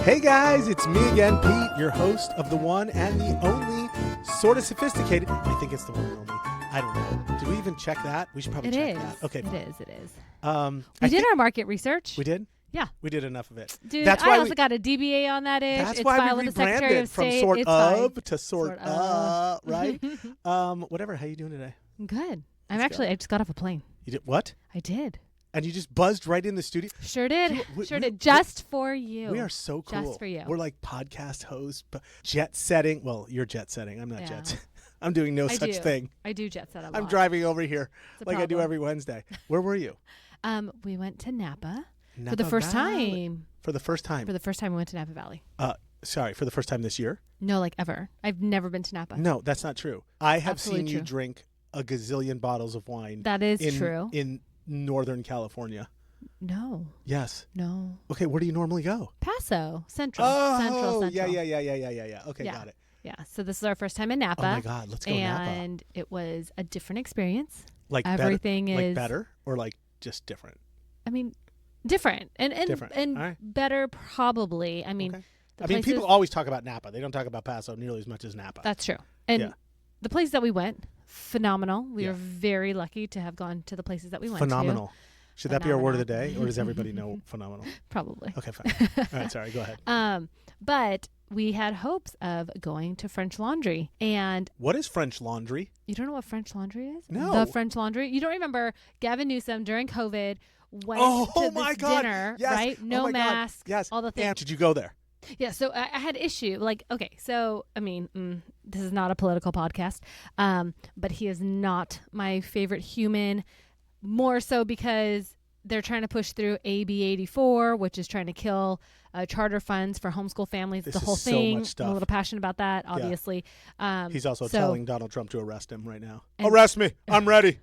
Hey guys, it's me again, Pete, your host of the one and the only Sorta Sophisticated. I think it's the one and only. I don't know. Did we even check that? We should probably check that. Okay, it is. We did our market research. We did? Yeah. We did enough of it. Dude, I also got a DBA on that ish. That's it's why filed we with the Secretary rebranded of from State. Sort it's of fine. to Sort right? Whatever. How you doing today? Good. I just got off a plane. You did what? I did. And you just buzzed right in the studio? Sure did. Just for you. We are so cool. Just for you. We're like podcast hosts, jet setting. Well, you're jet setting. I'm not jet setting. I'm doing no such thing. I do jet set a lot. I'm driving over here like I do every Wednesday. Where were you? We went to Napa for the first time. For the first time? For the first time we went to Napa Valley. Sorry, for the first time this year? No, like ever. I've never been to Napa. No, that's not true. I have Absolutely seen you true. drink a gazillion bottles of wine. That is true. In Northern California. No. Yes. No. Okay, where do you normally go? Paso. Central. Oh, Central. yeah. Okay, got it. Yeah, so this is our first time in Napa. Oh my God, let's go to Napa. And it was a different experience. Like everything better, is like better or like just different? I mean, different and different. and better probably. I mean, okay. People always talk about Napa. They don't talk about Paso nearly as much as Napa. That's true. And the place that we went, phenomenal. We were very lucky to have gone to the places that we went to. Phenomenal. Should that be our word of the day, or does everybody know phenomenal? Probably. Okay, fine. All right, sorry, go ahead. But we had hopes of going to French Laundry. And what is French Laundry? You don't know what French Laundry is? No. The French Laundry? You don't remember Gavin Newsom during COVID went to this dinner, right? No mask, all the things. And did you go there? Yeah, so I had issue. Like, okay, so, I mean, this is not a political podcast, but he is not my favorite human, more so because they're trying to push through AB 84, which is trying to kill charter funds for homeschool families. This the whole is so thing. much stuff. I'm a little passionate about that, obviously. He's also telling Donald Trump to arrest him right now. Arrest me. I'm ready.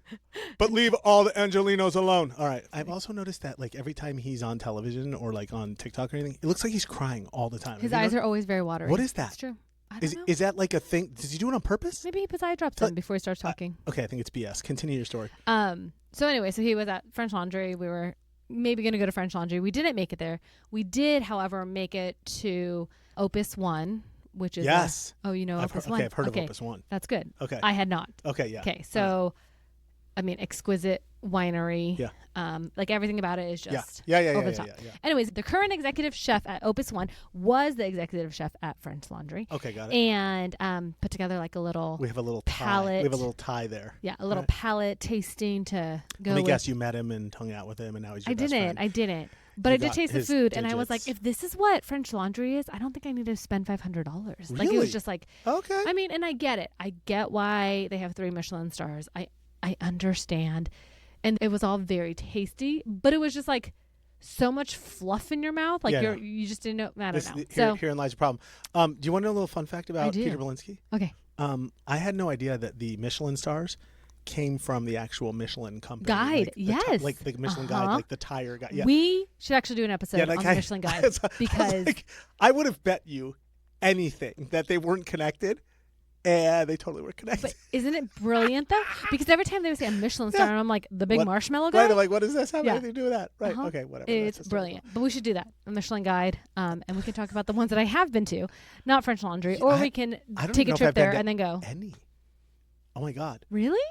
But leave all the Angelinos alone. All right. I've also noticed that like every time he's on television or like on TikTok or anything, it looks like he's crying all the time. His eyes are always very watery. What is that? It's true. I don't know. Is that like a thing? Does he do it on purpose? Maybe he puts eye drops in before he starts talking. Okay, I think it's BS. Continue your story. So anyway, so he was at French Laundry. We were maybe going to go to French Laundry. We didn't make it there. We did, however, make it to Opus One, which is yes. Opus One. Okay, I've heard of Opus One. That's good. Okay, I had not. Okay, yeah. Okay, so I mean, exquisite winery. Yeah. Like everything about it is just over the top. Yeah. Anyways, the current executive chef at Opus One was the executive chef at French Laundry. Okay, got it. And put together like a little. We have a little palette. We have a little tie there. Yeah, a little palette tasting to go. Let me with. guess, you met him and hung out with him, and now he's your best friend. I didn't. But I did taste the food, and I was like, if this is what French Laundry is, I don't think I need to spend $500. Really? Like, it was just like, okay. I mean, and I get it. I get why they have 3 Michelin stars. I understand. And it was all very tasty, but it was just like so much fluff in your mouth. Like you just didn't know. I don't know. Herein lies the problem. Do you want to know a little fun fact about Peter Belinsky? Okay. I had no idea that the Michelin stars came from the actual Michelin company. Guide, yes. Like the Michelin Guide, like the tire guide. Yeah. We should actually do an episode on the Michelin Guide because I would have bet you anything that they weren't connected. And they totally were connected. But isn't it brilliant, though? Because every time they would say a Michelin star, and I'm like, the big marshmallow guy? Right, I'm like, what does this have anything to do with that? Right, okay, whatever. It's brilliant. But we should do that, a Michelin Guide, and we can talk about the ones that I have been to, not French Laundry, or we can take a trip there and then go. Any. Oh, my God. Really?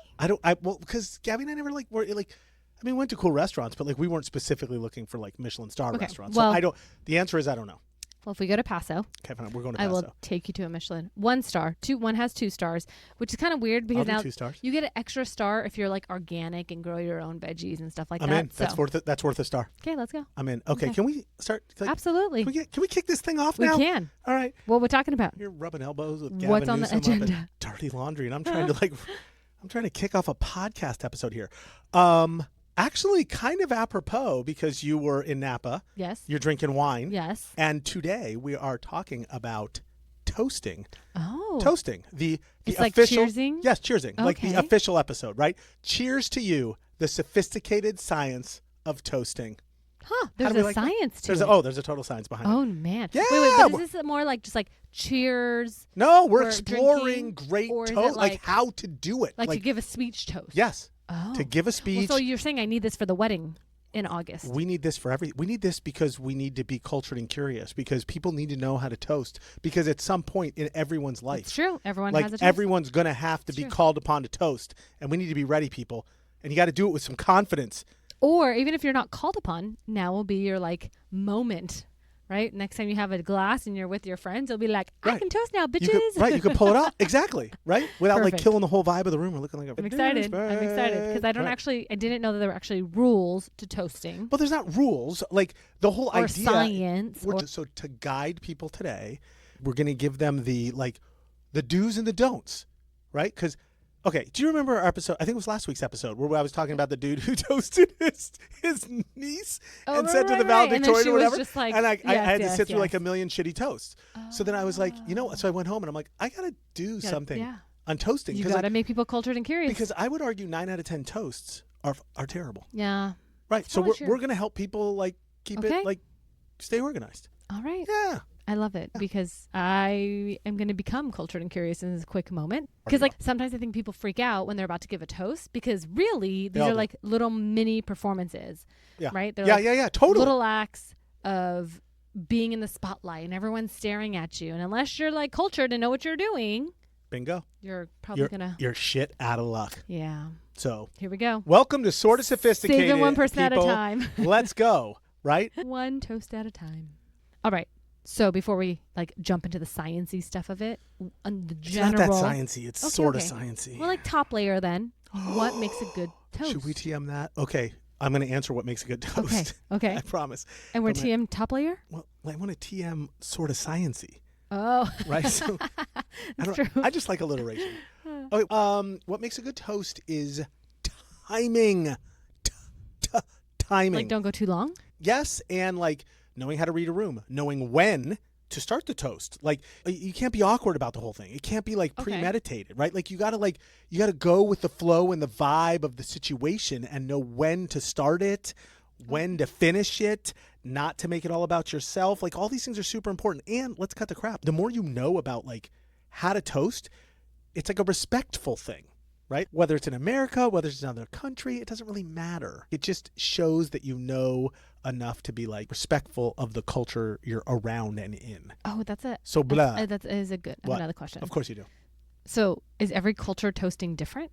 Well, because Gabby and I never, we went to cool restaurants, but, we weren't specifically looking for, Michelin star restaurants. Well, so the answer is I don't know. Well, if we go to Paso, okay, fine, we're going to Paso. I will take you to a Michelin 1 star. One has 2 stars, which is kind of weird because I'll do now 2 stars. You get an extra star if you're organic and grow your own veggies and stuff like that. I'm in. That's worth a star. Okay, let's go. I'm in. Okay. Can we start? Absolutely. Can we kick this thing off now? We can. All right. What we're talking about? You're rubbing elbows with Gavin What's on Newsom the agenda? Up at Dirty Laundry, and I'm trying to kick off a podcast episode here. Actually, kind of apropos because you were in Napa. Yes. You're drinking wine. Yes. And today we are talking about toasting. Oh. Toasting. The it's official. Like cheersing? Yes, cheersing. Okay. Like the official episode, right? Cheers to you, the sophisticated science of toasting. Huh. There's a science to it. There's a total science behind it. Oh, man. Yeah. Wait, but is this more like just cheers? No, we're exploring great toast, like how to do it. Like to give a speech toast. Yes. Oh. To give a speech. Well, so you're saying I need this for the wedding? in August. We need this we need this because we need to be cultured and curious, because people need to know how to toast, because at some point in everyone's life. It's true. Everyone like has a toast. everyone's going to have to be called upon to toast, and we need to be ready, people. And you got to do it with some confidence. Or even if you're not called upon, now will be your like moment. Right? Next time you have a glass and you're with your friends, you'll be like, I can toast now, bitches. You can pull it off. Exactly. Right? Without like killing the whole vibe of the room or looking like a I'm excited because I didn't know that there were actually rules to toasting. Well, there's not rules. Like the whole or idea. Science. So to guide people today, we're going to give them the do's and the don'ts. Right? Because okay, do you remember our episode? I think it was last week's episode where I was talking about the dude who toasted his niece and said to the valedictorian or whatever. And I had to sit through like a million shitty toasts. So then I was like, so I went home and I'm like, I got to do something on toasting. You got to make people cultured and curious. Because I would argue 9 out of 10 toasts are terrible. Yeah. Right. So we're going to help people like keep it like stay organized. All right. Yeah. I love it because I am going to become cultured and curious in this quick moment. Because like sometimes I think people freak out when they're about to give a toast, because really these are like little mini performances, right? They're totally. Little acts of being in the spotlight and everyone's staring at you. And unless you're like cultured and know what you're doing, bingo, you're probably you're shit out of luck. Yeah. So here we go. Welcome to Sorta Sophisticated. Saving one person people. at a time. Let's go. Right? One toast at a time. All right. So before we like jump into the sciencey stuff of it, on the general, it's not that sciencey. It's sort of sciencey. Well, like top layer then. What makes a good toast? Should we TM that? Okay, I'm going to answer what makes a good toast. Okay. I promise. And we're TM top layer? Well, I want to TM sort of sciencey. Oh. Right? So, I just like alliteration. Okay, what makes a good toast is timing. Timing. Like don't go too long? Yes, and like knowing how to read a room, knowing when to start the toast. Like you can't be awkward about the whole thing. It can't be like premeditated, right? Like you got to go with the flow and the vibe of the situation and know when to start it, when to finish it, not to make it all about yourself. Like all these things are super important. And let's cut the crap. The more you know about like how to toast, it's like a respectful thing. Right? Whether it's in America, whether it's in another country, it doesn't really matter. It just shows that you know enough to be like respectful of the culture you're around and in. Oh, that's it. So blah. That is a good. I have another question. Of course you do. So is every culture toasting different?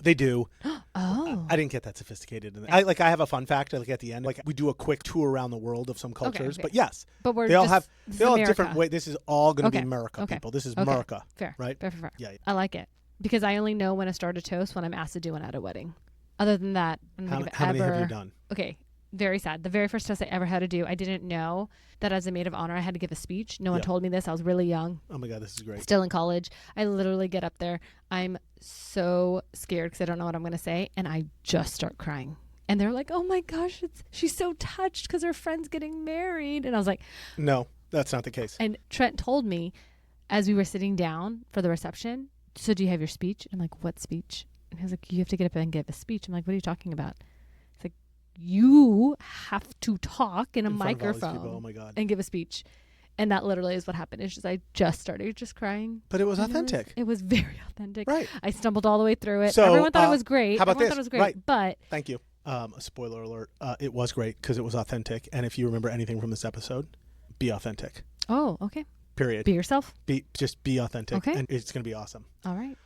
They do. Oh. I didn't get that sophisticated. I have a fun fact like at the end. Like we do a quick tour around the world of some cultures. But yes. But they all have different ways. This is all going to be America, people. This is America. Fair. Right? Fair. Yeah. I like it. Because I only know when to start a toast when I'm asked to do one at a wedding. Other than that, how many have you done? Okay, very sad. The very first toast I ever had to do, I didn't know that as a maid of honor, I had to give a speech. No one told me this. I was really young. Oh my God, this is great. Still in college. I literally get up there. I'm so scared because I don't know what I'm going to say. And I just start crying. And they're like, oh my gosh, she's so touched because her friend's getting married. And I was like, no, that's not the case. And Trent told me as we were sitting down for the reception, so do you have your speech? I'm like, what speech? And he was like, you have to get up and give a speech. I'm like, what are you talking about? It's like, you have to talk in a microphone oh my God. and give a speech. And that literally is what happened. It's just I just started crying. But it was authentic. It was very authentic. Right. I stumbled all the way through it. So, everyone thought it was great. How about everyone this? Thought it was great, right. But thank you. A spoiler alert. It was great because it was authentic. And if you remember anything from this episode, be authentic. Oh, okay. Period. Be yourself. Just be authentic. Okay. And it's going to be awesome. All right.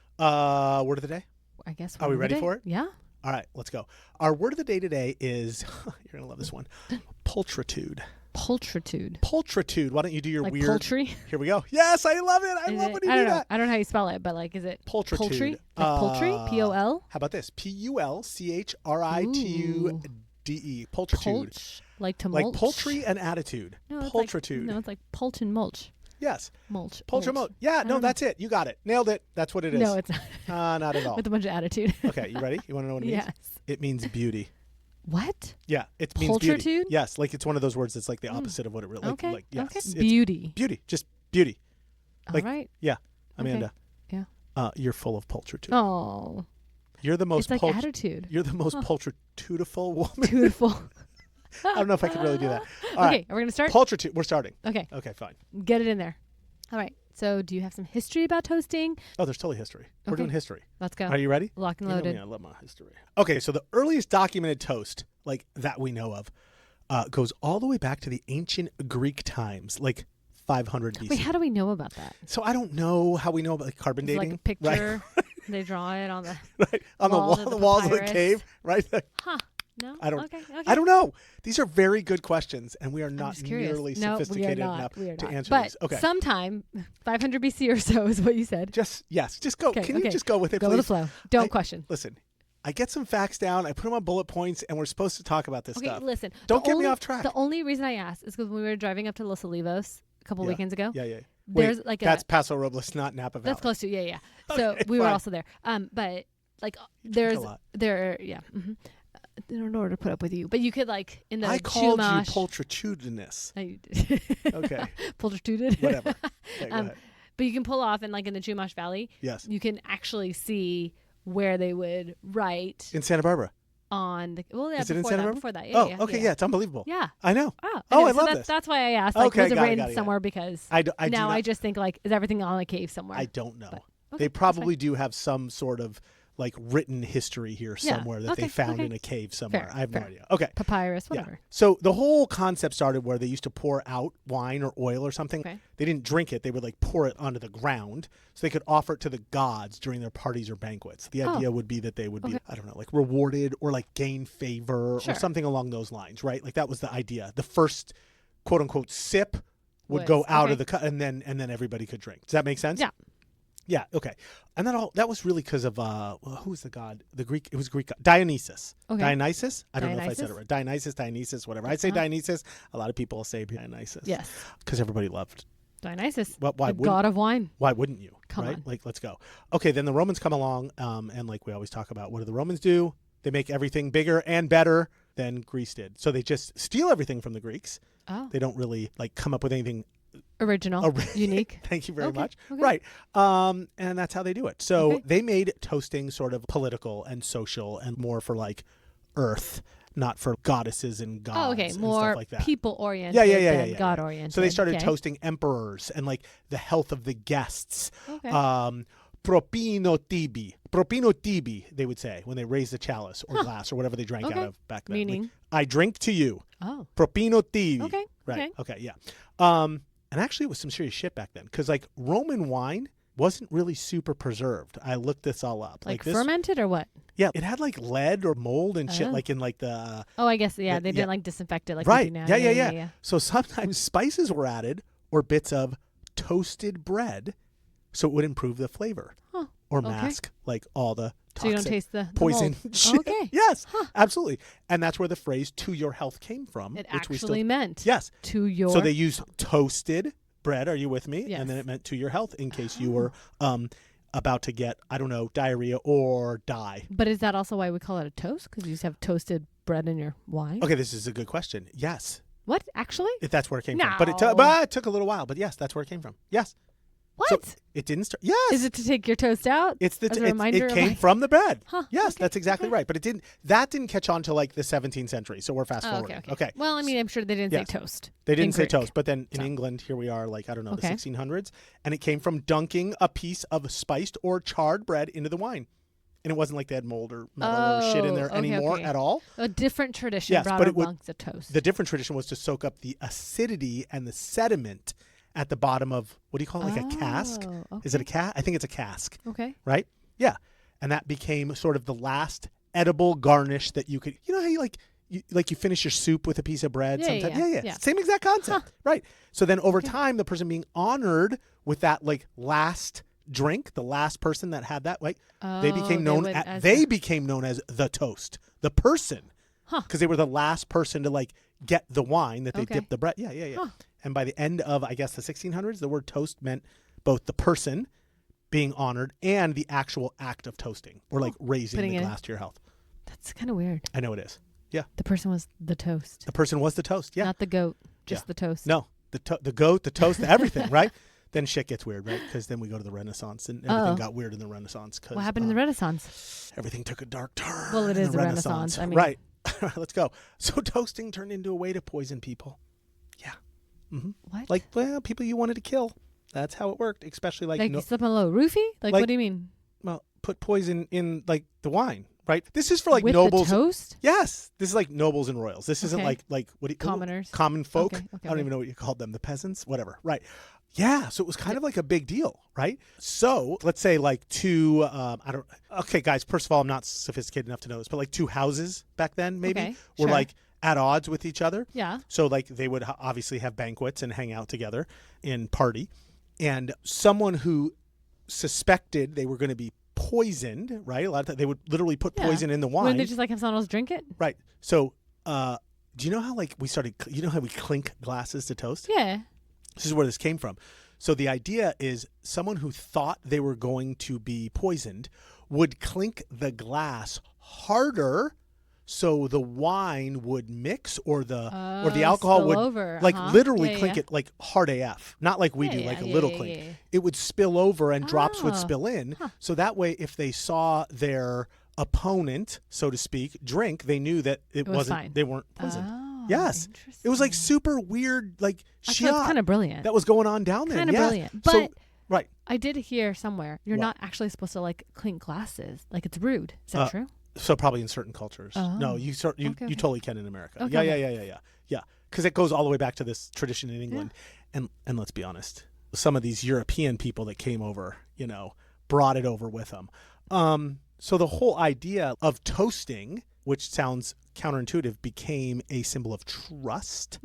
Word of the day? I guess. Are we ready for it? Yeah. All right, let's go. Our word of the day today is, you're going to love this one, pulchritude. Pulchritude. Pulchritude. Why don't you do your like weird. Poultry? Here we go. Yes, I love it. I love when you do that. I don't know how you spell it, but like, is it pulchritude? Poultry? Like poultry? P-O-L? How about this? P-U-L-C-H-R-I-T-U-D-E. Pulchritude. Like to mulch? Like poultry and attitude. No, Pulchritude. It's like pulch and mulch. Yes. Mulch. Mulch. Yeah, no, that's it. You got it. Nailed it. That's what it is. No, it's not. Not at all. With a bunch of attitude. Okay, you ready? You want to know what it means? Yes. It means beauty. What? Yeah, it means beauty. Pulchritude? Yes, like it's one of those words that's like the opposite of what it really Okay. like. Yes, okay. it's Beauty. Beauty. Just beauty. Like, all right. Yeah. Amanda. Okay. Yeah. You're full of pulchritude. Oh. You're the most it's like attitude. You're the most pulchritudeful woman. Beautiful. I don't know if I could really do that. All okay, right. are we going to start? Pulchritude. We're starting. Okay. Okay, fine. Get it in there. All right. So do you have some history about toasting? Oh, there's totally history. We're Okay. doing history. Let's go. Are you ready? Lock and You know loaded. me, I love my history. Okay, so the earliest documented toast, like that we know of, goes all the way back to the ancient Greek times, like 500 BC. Wait, how do we know about that? So I don't know how we know about like carbon It's dating. like a picture. They draw it on the Right? On walls the walls of the papyrus. cave, right? Huh. No? I don't- Okay. I don't know. These are very good questions, and we are I'm not just curious. nearly No, sophisticated we are not. enough We are to not. answer but these. Okay. sometime 500 BC or so is what you said. Just go. Okay, Can you okay. just go with it, Go please? with the flow. Don't I- question. Listen, I get some facts down. I put them on bullet points, and we're supposed to talk about this Okay, stuff. listen. Don't the get me only- off track. The only reason I asked is because when we were driving up to Los Olivos a couple Yeah. weekends ago, Yeah. there's Wait, like that's Paso Robles, not Napa Valley. that's close to yeah. So Okay, we were fine. also there. But like You drink there's a lot. yeah. In order to put up with you, but you could like in the I called you Chumash. pulchritudinous. Oh, you did. Okay. Pulchritude. Whatever. Okay, go ahead. But you can pull off and like in the Chumash Valley, Yes. you can actually see where they would write In Santa Barbara. on the Is it in Santa Barbara? Before that, yeah. Okay, yeah, it's unbelievable. Yeah. I know. Oh, Oh, anyway, I so love that's, this. That's why I asked. Like, Okay, was it got it, written got it. somewhere? Because I do now not, I just think like, is everything on a cave somewhere? I don't know. But- okay, They that's probably do have some sort of like written history here Yeah, somewhere that they okay, found okay. in a cave somewhere. Fair, I have no fair. idea. Okay. Papyrus, Yeah. whatever. So the whole concept started where they used to pour out wine or oil or something. Okay. They didn't drink it. They would like pour it onto the ground so they could offer it to the gods during their parties or banquets. The idea would be that they would be, Okay. I don't know, like rewarded or like gain favor Sure. or something along those lines, right? Like that was the idea. The first quote unquote sip would Was- go out okay. of the cup and then everybody could drink. Does that make sense? Yeah. Yeah, okay. And that was really because of who was the god? The Greek, it was Greek god. Dionysus. Okay. Dionysus? I don't know if I said it Dionysus? right. Dionysus, whatever. I say Uh-huh. Dionysus. A lot of people say Dionysus. Yes. Because everybody loved. Dionysus, Why the wouldn't, god of wine. why wouldn't you? Come right? on. Like, let's go. Okay, then the Romans come along, and like we always talk about, what do the Romans do? They make everything bigger and better than Greece did. So they just steal everything from the Greeks. Oh, They don't really like come up with anything original, unique. Thank you very Okay, much. okay. Right. And that's how they do it. So Okay. they made toasting sort of political and social and more for like earth, not for goddesses and gods Oh, okay, and more stuff like that. people oriented Yeah, than God oriented. So they started okay. toasting emperors and like the health of the guests. Okay. Propino tibi, they would say when they raised the chalice or glass or whatever they drank Okay. out of back then. Like, Meaning? I drink to you. Oh, Propino tibi. Okay, Right. okay. Okay. Yeah. And actually, it was some serious shit back then because like Roman wine wasn't really super preserved. I looked this all up. like this, fermented or what? Yeah, it had like lead or mold and shit, Oh. like in like the Oh, I guess yeah. They yeah. didn't like disinfect it like we right. do now. Yeah. So sometimes spices were added or bits of toasted bread, so it would improve the flavor Huh. or Okay. mask like all the So you toxic don't taste the poison mold. shit. Okay. Yes, absolutely. And that's where the phrase "to your health" came from. It which we actually still, meant yes. to your. So they used toasted bread. Are you with me? Yes. And then it meant to your health in case you were about to get, I don't know, diarrhea or die. But is that also why we call it a toast? Because you just have toasted bread in your wine. Okay, this is a good question. Yes, What actually? if that's where it came from. But No. it took a little while. But yes, that's where it came from. Yes. What? So it didn't start. Yes. Is it to take your toast out? It's as a reminder it of, came like- from the bread. Huh, Yes, okay, that's exactly okay. right. But it didn't. That didn't catch on to like the 17th century. So we're fast Oh, forwarding. okay. Well, I mean, I'm sure they didn't Yes. say toast. They in didn't say Greek. toast, but then in So. England, here we are, like, I don't know, Okay. the 1600s, and it came from dunking a piece of spiced or charred bread into the wine. And it wasn't like they had mold or metal or shit in there Oh, okay, anymore okay. at all. A different tradition Yes, brought but it would- amongst the toast. The different tradition was to soak up the acidity and the sediment at the bottom of, what do you call it, like a cask? Oh, Is it a okay. cask? I think it's a cask, Okay. right? Yeah. And that became sort of the last edible garnish that you could, you know how you finish your soup with a piece of bread Yeah, sometimes? yeah. Same exact concept, right? So then over time, the person being honored with that like last drink, the last person that had that, like they became known became known as the toast, the person, Huh. because they were the last person to like get the wine that they Okay. dipped the bread. Yeah. Huh. And by the end of, I guess, the 1600s, the word toast meant both the person being honored and the actual act of toasting or like raising Putting the it in. glass to your health. That's kind of weird. I know it is. Yeah. The person was the toast, The person was the toast. Yeah. not the goat, just Yeah. the toast. No, the goat, the toast, everything, right? Then shit gets weird, right? Because then we go to the Renaissance and everything Uh-oh. got weird in the Renaissance. Cause, What happened in the Renaissance? everything took a dark turn. Well, it in is the Renaissance. I mean- right. Let's go. So toasting turned into a way to poison people. Yeah. What? Like, well, people you wanted to kill. That's how it worked, especially like you slip on a little roofie? Like what do you mean? Well, put poison in like the wine, right? This is for like with nobles. The toast? Yes. This is like nobles and royals. This isn't like what do you commoners? Common folk. Okay, I don't even know what you called them. The peasants? Whatever. Right. Yeah, so it was kind of like a big deal, right? So let's say like two, okay, guys, first of all, I'm not sophisticated enough to know this, but like two houses back then maybe were like at odds with each other. Yeah. So like they would obviously have banquets and hang out together and party. And someone who suspected they were going to be poisoned, right? A lot of times they would literally put poison in the wine. Wouldn't they just like have someone else drink it? Right. So do you know how like you know how we clink glasses to toast? Yeah. This is where this came from. So the idea is someone who thought they were going to be poisoned would clink the glass harder so the wine would mix or the alcohol would over. like literally clink it like hard AF. Not like we do, like a little clink. Yeah. It would spill over and drops would spill in. So that way if they saw their opponent, so to speak, drink, they knew that it wasn't fine. They weren't poisoned. Oh, yes. It was like super weird, like shit. That's kind of brilliant. That was going on down there. Kind of brilliant. But so, right. I did hear somewhere you're not actually supposed to like clink glasses. Like it's rude. Is that true? So probably in certain cultures. Oh. No, you totally can in America. Okay. Yeah. Because it goes all the way back to this tradition in England. Yeah. And let's be honest, some of these European people that came over, brought it over with them. So the whole idea of toasting, which sounds counterintuitive, became a symbol of trust.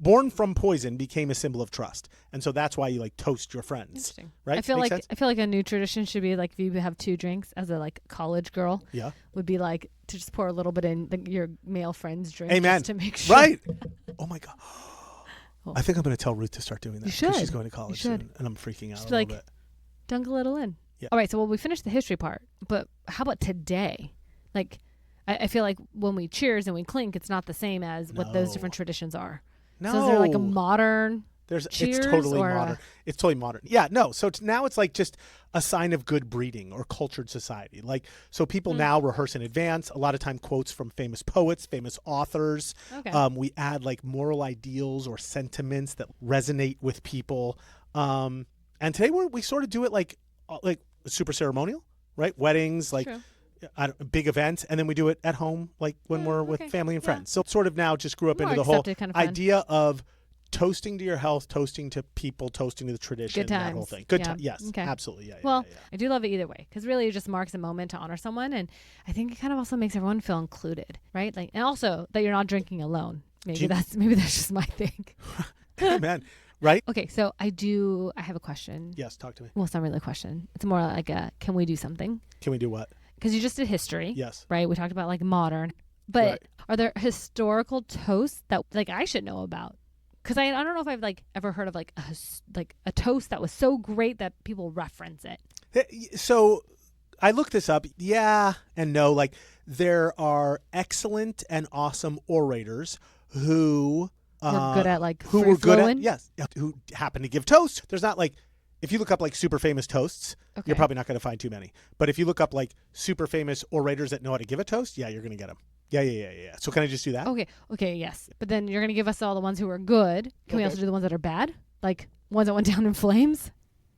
Born from poison became a symbol of trust. And so that's why you like toast your friends. Interesting. Right? I feel like a new tradition should be like if you have two drinks as a like college girl. Yeah. Would be like to just pour a little bit in your male friend's drink. Amen. Just to make sure. Right. Oh my God. I think I'm going to tell Ruth to start doing that. You should. She's going to college soon, and I'm freaking out just a little bit. Dunk a little in. Yeah. All right. So we finished the history part, but how about today? Like, I feel like when we cheers and we clink, it's not the same as what those different traditions are. No. So is there like a modern cheers? It's totally modern. It's totally modern. Yeah, no. So now it's like just a sign of good breeding or cultured society. Like, so people now rehearse in advance. A lot of time quotes from famous poets, famous authors. Okay. We add like moral ideals or sentiments that resonate with people. And today we sort of do it like super ceremonial, right? Weddings, like big events, and then we do it at home, like when we're with family and friends. So sort of now just grew up into the whole kind of idea of toasting to your health, toasting to people, toasting to the tradition, that whole thing. Good time. Yes, absolutely. Yeah. Well, I do love it either way because really it just marks a moment to honor someone, and I think it kind of also makes everyone feel included, right? Like, and also that you're not drinking alone. Maybe that's just my thing. Man, right? Okay, so I have a question. Yes, talk to me. Well, it's not really a question. It's more like can we do something? Can we do what? Because you just did history. Yes. Right? We talked about like modern. But are there historical toasts that like I should know about? Because I don't know if I've like ever heard of like a toast that was so great that people reference it. So I looked this up. Yeah and no. Like there are excellent and awesome orators who were good at like who were good at who happen to give toasts. There's not like if you look up like super famous toasts, you're probably not going to find too many. But if you look up like super famous orators that know how to give a toast, you're going to get them. Yeah. So can I just do that? Okay, yes. But then you're going to give us all the ones who are good. Can we also do the ones that are bad? Like ones that went down in flames?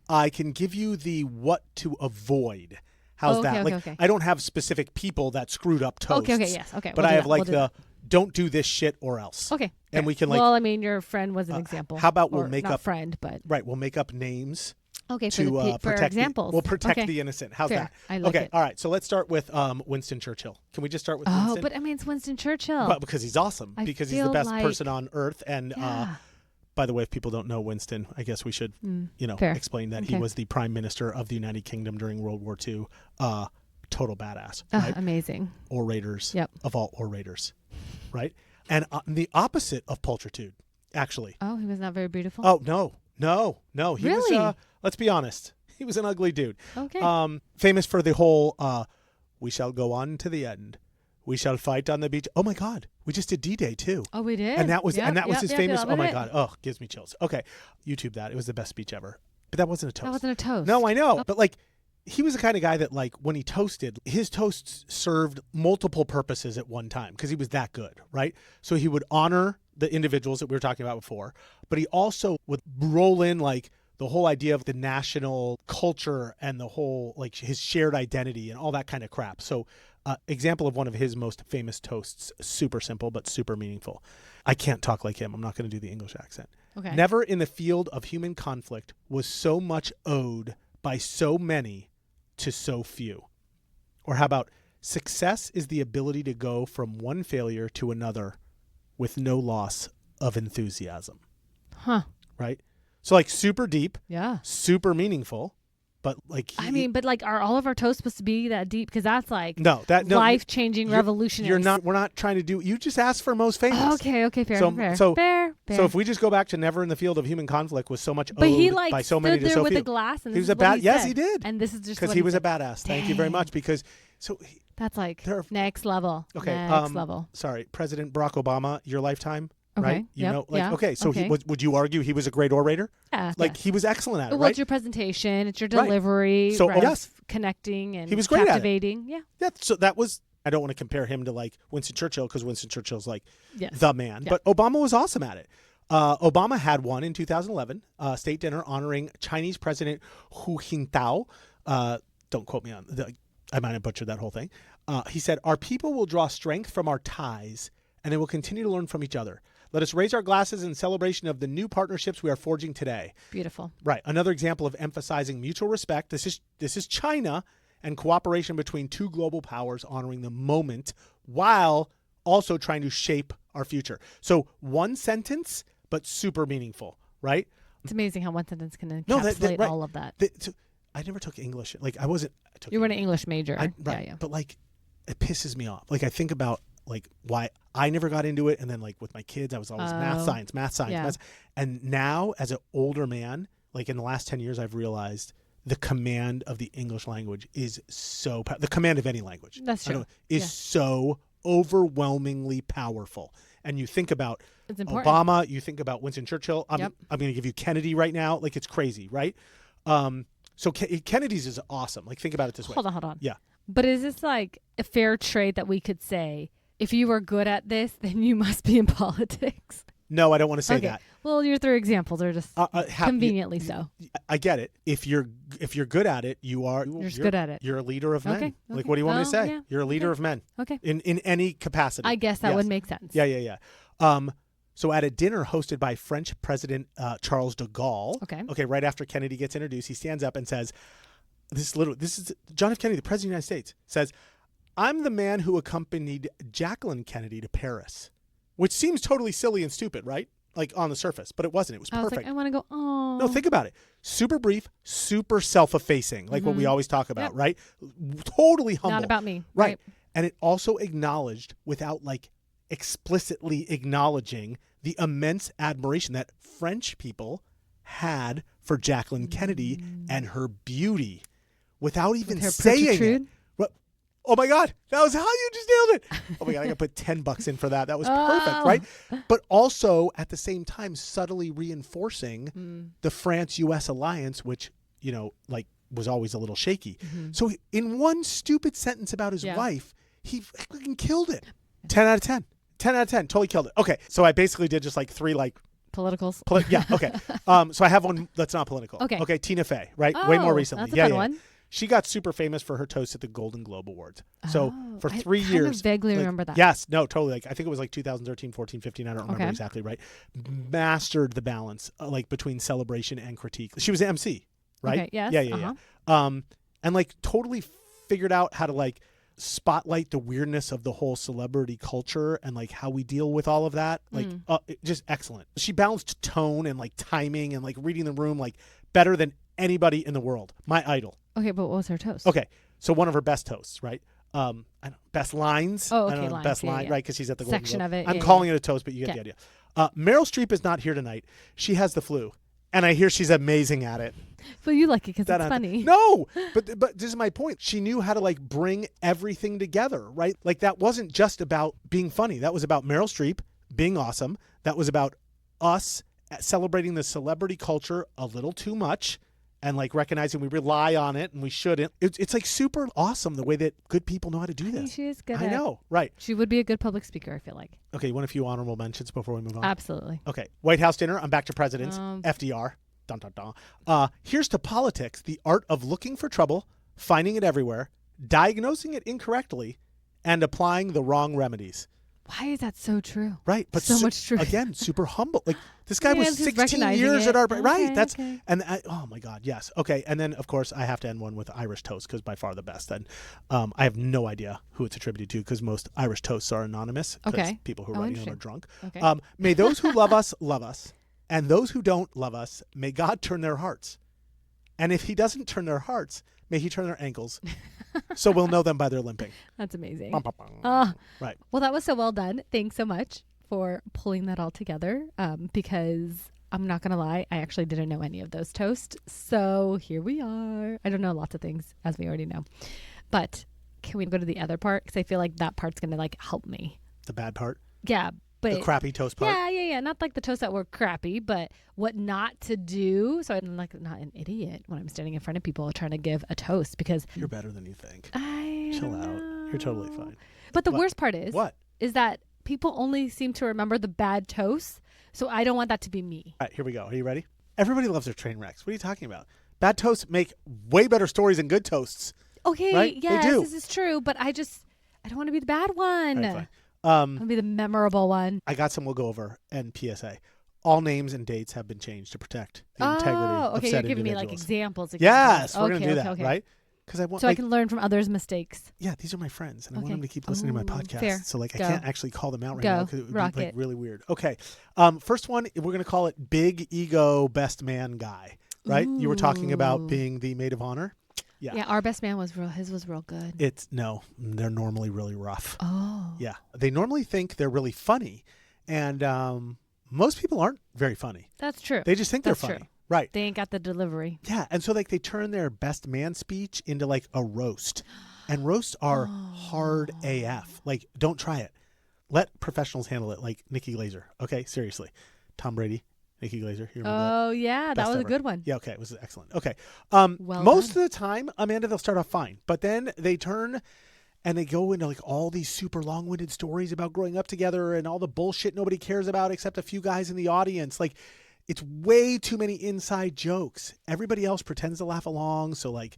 I can give you the what to avoid. How's that? Okay. I don't have specific people that screwed up toasts. Yes. Okay. But I have like don't do this shit or else. Okay. And we can like. Well, I mean, your friend was an example. How about we'll make not up friend, but right? We'll make up names. Okay. To for protect examples. We'll protect the innocent. How's that? I like it. All right. So let's start with Winston Churchill. Can we just start with Winston? But I mean, it's Winston Churchill. But because he's awesome. Because he's the best person on earth. And by the way, if people don't know Winston, I guess we should explain that he was the Prime Minister of the United Kingdom during World War II. Total badass. Right? Amazing. Orators of all orators. Right? And the opposite of pulchritude, actually. Oh, he was not very beautiful? Oh, no. He really? was, let's be honest. He was an ugly dude. Okay. Famous for the whole, we shall go on to the end. We shall fight on the beach. Oh, my God. We just did D-Day, too. Oh, we did? And that was his famous, oh, my it. God. Oh, gives me chills. Okay. YouTube that. It was the best speech ever. But that wasn't a toast. That wasn't a toast. No, I know. But, like, he was the kind of guy that, like, when he toasted, his toasts served multiple purposes at one time because he was that good, right? So he would honor the individuals that we were talking about before, but he also would roll in, like, the whole idea of the national culture and the whole, like, his shared identity and all that kind of crap. So example of one of his most famous toasts, super simple but super meaningful. I can't talk like him. I'm not going to do the English accent. Okay. Never in the field of human conflict was so much owed by so many to so few. Or how about, success is the ability to go from one failure to another with no loss of enthusiasm. Huh. Right? So, like, super deep. Yeah. Super meaningful. But, like, but like, are all of our toasts supposed to be that deep? Because that's like life-changing, revolutionary. We're not trying to do. You just asked for most famous. Oh, okay, fair. So fair. So if we just go back to never in the field of human conflict was so much but owed he like by so many stood to there so with few. a glass, and he this was is a what he yes, said. he did, and this is just because he was a badass. Thank you very much. Because that's like next level. Okay, next level. Sorry, President Barack Obama, your lifetime. Okay. Right? You know, like, yeah. okay, so okay. would you argue he was a great orator? Yeah. Like, he was excellent at it, well, right? it's your presentation, it's your delivery, So, right? yes. Connecting and he was great captivating. At it. Yeah. So that was, I don't want to compare him to, like, Winston Churchill, because Winston Churchill's, like, the man. Yeah. But Obama was awesome at it. Obama had one in 2011, state dinner honoring Chinese President Hu Jintao. Don't quote me on I might have butchered that whole thing. He said, "Our people will draw strength from our ties, and they will continue to learn from each other. Let us raise our glasses in celebration of the new partnerships we are forging today." Beautiful. Right. Another example of emphasizing mutual respect. This is China and cooperation between two global powers honoring the moment while also trying to shape our future. So one sentence, but super meaningful, right? It's amazing how one sentence can encapsulate right. all of that. I never took English. Like, I wasn't. You were an English major. Right. Yeah. But, like, it pisses me off. Like, I think about, like, why I never got into it. And then, like, with my kids, I was always math, science. And now, as an older man, like, in the last 10 years, I've realized the command of the English language is so the command of any language. That's true. Is so overwhelmingly powerful. And you think about Obama, you think about Winston Churchill. I'm going to give you Kennedy right now. Like, it's crazy, right? So Kennedy's is awesome. Like, think about it this way. Hold on. Yeah. But is this like a fair trade that we could say, if you are good at this, then you must be in politics? No, I don't want to say that. Well, your three examples are just conveniently so. I get it. If you're good at it, you're good at it. You're a leader of men. Okay. Like, what do you want me to say? Yeah. You're a leader of men. Okay. In any capacity. I guess that would make sense. Yeah. So at a dinner hosted by French President Charles de Gaulle. Okay. Right after Kennedy gets introduced, he stands up and says, "This is John F. Kennedy, the President of the United States, says, I'm the man who accompanied Jacqueline Kennedy to Paris," which seems totally silly and stupid, right? Like, on the surface, but it wasn't. It was perfect. I was like, I want to go. Oh. No, think about it. Super brief, super self-effacing, like what we always talk about, right? Totally humble. Not about me, right? And it also acknowledged, without, like, explicitly acknowledging, the immense admiration that French people had for Jacqueline Kennedy and her beauty, without even saying it. Oh my God, that was how you just nailed it. Oh my God, I got to put $10 in for that. That was perfect, right? But also, at the same time, subtly reinforcing the France-U.S. alliance, which, like, was always a little shaky. So in one stupid sentence about his wife, he fucking killed it. 10 out of 10. 10 out of 10. Totally killed it. Okay, so I basically did just, like, 3, like, politicals. Yeah, okay. So I have one that's not political. Okay, Tina Fey, right? Way more recently. That's a fun one. She got super famous for her toast at the Golden Globe Awards. So for 3 years. I kind of vaguely remember that. Yes. No, totally. Like, I think it was like 2013, 14, 15. I don't remember exactly, right? Mastered the balance, like, between celebration and critique. She was an MC, right? Okay, yes. Yeah. And, like, totally figured out how to, like, spotlight the weirdness of the whole celebrity culture and, like, how we deal with all of that. Like, just excellent. She balanced tone and, like, timing and, like, reading the room, like, better than anybody in the world. My idol. Okay, but what was her toast? Okay, so one of her best toasts, right? I don't, best lines. Oh, okay, I don't know, lines. best line, right? Because she's at the Golden section Globe. of it. I'm calling it a toast, but you get the idea. Meryl Streep is not here tonight. She has the flu, and I hear she's amazing at it. But you like it because it's funny. No, but this is my point. She knew how to, like, bring everything together, right? Like, that wasn't just about being funny. That was about Meryl Streep being awesome. That was about us celebrating the celebrity culture a little too much. And, like, recognizing we rely on it and we shouldn't. It's like super awesome the way that good people know how to do this. She is good. I know, right? She would be a good public speaker, I feel like. Okay, you want a few honorable mentions before we move on? Absolutely. Okay, White House dinner. I'm back to presidents. FDR. Dun, dun, dun. Here's to politics, the art of looking for trouble, finding it everywhere, diagnosing it incorrectly, and applying the wrong remedies. Why is that so true? Right, but so much truth. Again, super humble. Like this guy Yeah, was just 16 years recognizing at our it. right. Okay, That's okay. and oh my God, yes. Okay, and then of course I have to end one with Irish toast because by far the best. And I have no idea who it's attributed to because most Irish toasts are anonymous. Okay. People who are writing them are drunk. Okay. May those who love us, and those who don't love us, may God turn their hearts. And if He doesn't turn their hearts, may He turn their ankles. So we'll know them by their limping. That's amazing. Right. Well, that was so well done. Thanks so much for pulling that all together. Because I'm not going to lie, I actually didn't know any of those toasts. So here we are. I don't know lots of things, as we already know. But can we go to the other part? Because I feel like that part's going to like help me. The bad part? Yeah. But the crappy toast part? Yeah. Not like the toasts that were crappy, but what not to do. So I'm like not an idiot when I'm standing in front of people trying to give a toast because you're better than you think. Chill out. You're totally fine. But the worst part is what? Is that people only seem to remember the bad toasts. So I don't want that to be me. All right, here we go. Are you ready? Everybody loves their train wrecks. What are you talking about? Bad toasts make way better stories than good toasts. Okay, right? Yes, they do. This is true, but I don't want to be the bad one. All right, fine. I want to be the memorable one. I got some we'll go over and PSA. All names and dates have been changed to protect the integrity of okay, said you're giving me like individuals. examples. Yes, we're okay, going to do that, okay. right? Because I want so I can learn from others' mistakes. Yeah, these are my friends, and I want Okay. them to keep listening to my podcast. Fair. So like, Go. I can't actually call them out right Go. now because it would Rock be like it. really weird. Okay, first one we're going to call it Big Ego Best Man Guy. Right? You were talking about being the maid of honor. Yeah, our best man was real. His was real good. They're normally really rough. Oh. Yeah, they normally think they're really funny, and most people aren't very funny. That's true. They just think That's they're funny. true. Right. They ain't got the delivery. Yeah, and so like they turn their best man speech into like a roast. And roasts are hard AF. Like, don't try it. Let professionals handle it, like Nikki Glaser. Okay, seriously. Tom Brady, Nikki Glaser. You remember that? Oh, yeah. That was a good one. Yeah, okay. It was excellent. Okay. Well most done. of the time, Amanda, they'll start off fine. But then they turn and they go into like all these super long-winded stories about growing up together and all the bullshit nobody cares about except a few guys in the audience. Like, it's way too many inside jokes. Everybody else pretends to laugh along. So, like,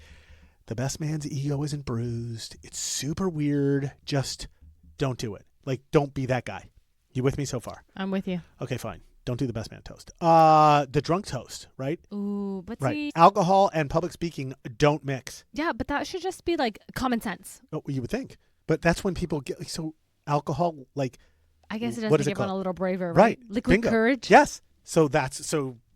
the best man's ego isn't bruised. It's super weird. Just don't do it. Like, don't be that guy. You with me so far? I'm with you. Okay, fine. Don't do the best man toast. The drunk toast, right? Ooh, but Right. see. Alcohol and public speaking don't mix. Yeah, but that should just be like common sense. Oh, you would think. But that's when people get, like, so alcohol, like. I guess it does what is make it everyone called? a little braver, right? Right. Liquid Bingo. courage. Yes. So